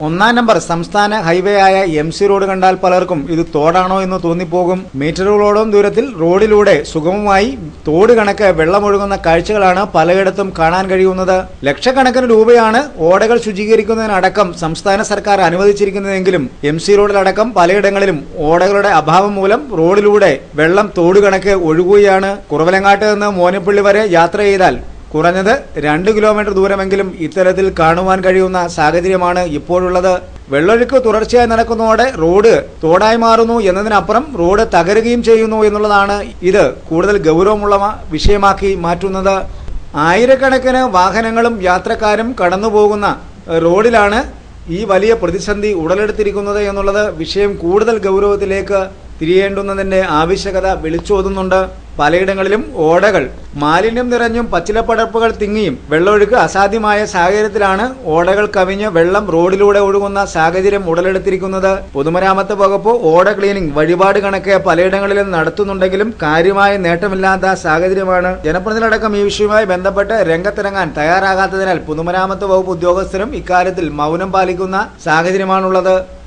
ഒന്നാം നമ്പർ സംസ്ഥാന ഹൈവേ ആയ MC റോഡ് കണ്ടാൽ പലർക്കും ഇത് തോടാണോ എന്ന് തോന്നിപ്പോകും. മീറ്ററുകളോളം ദൂരത്തിൽ റോഡിലൂടെ സുഗമമായി തോട് കണക്ക് വെള്ളമൊഴുകുന്ന കാഴ്ചകളാണ് പലയിടത്തും കാണാൻ കഴിയുന്നത്. ലക്ഷക്കണക്കിന് രൂപയാണ് ഓടകൾ ശുചീകരിക്കുന്നതിനടക്കം സംസ്ഥാന സർക്കാർ അനുവദിച്ചിരിക്കുന്നതെങ്കിലും MC റോഡിലടക്കം പലയിടങ്ങളിലും ഓടകളുടെ അഭാവം മൂലം റോഡിലൂടെ വെള്ളം തോട് കണക്ക് ഒഴുകുകയാണ്. കുറവലങ്ങാട്ട് നിന്ന് മോനപ്പള്ളി വരെ യാത്ര ചെയ്താൽ കുറഞ്ഞത് 2 കിലോമീറ്റർ ദൂരമെങ്കിലും ഇത്തരത്തിൽ കാണുവാൻ കഴിയുന്ന സാഹചര്യമാണ് ഇപ്പോഴുള്ളത്. വെള്ളൊഴുക്ക് തുടർച്ചയായി നടക്കുന്നതോടെ റോഡ് തോടായി മാറുന്നു എന്നതിനപ്പുറം റോഡ് തകരുകയും ചെയ്യുന്നു എന്നുള്ളതാണ് ഇത് കൂടുതൽ ഗൗരവമുള്ള വിഷയമാക്കി മാറ്റുന്നത്. ആയിരക്കണക്കിന് വാഹനങ്ങളും യാത്രക്കാരും കടന്നുപോകുന്ന റോഡിലാണ് ഈ വലിയ പ്രതിസന്ധി ഉടലെടുത്തിരിക്കുന്നത് എന്നുള്ളത് വിഷയം കൂടുതൽ ഗൗരവത്തിലേക്ക് തിരിയേണ്ടുന്നതിന്റെ ആവശ്യകത വിളിച്ചോതുന്നുണ്ട്. പലയിടങ്ങളിലും ഓടകൾ മാലിന്യം നിറഞ്ഞും പച്ചിലപ്പടർപ്പുകൾ തിങ്ങിയും വെള്ളമൊഴുക്ക് അസാധ്യമായ സാഹചര്യത്തിലാണ് ഓടകൾ കവിഞ്ഞ് വെള്ളം റോഡിലൂടെ ഒഴുകുന്ന സാഹചര്യം ഉടലെടുത്തിരിക്കുന്നത്. പൊതുമരാമത്ത് വകുപ്പ് ഓട ക്ലീനിംഗ് വഴിപാട് കണക്കെ പലയിടങ്ങളിലും നടത്തുന്നുണ്ടെങ്കിലും കാര്യമായ നേട്ടമില്ലാത്ത സാഹചര്യമാണ്. ജനപ്രതിനിധികളടക്കം ഈ വിഷയവുമായി ബന്ധപ്പെട്ട് രംഗത്തിറങ്ങാൻ തയ്യാറാകാത്തതിനാൽ പൊതുമരാമത്ത് വകുപ്പ് ഉദ്യോഗസ്ഥരും ഇക്കാര്യത്തിൽ മൗനം പാലിക്കുന്ന സാഹചര്യമാണുള്ളത്.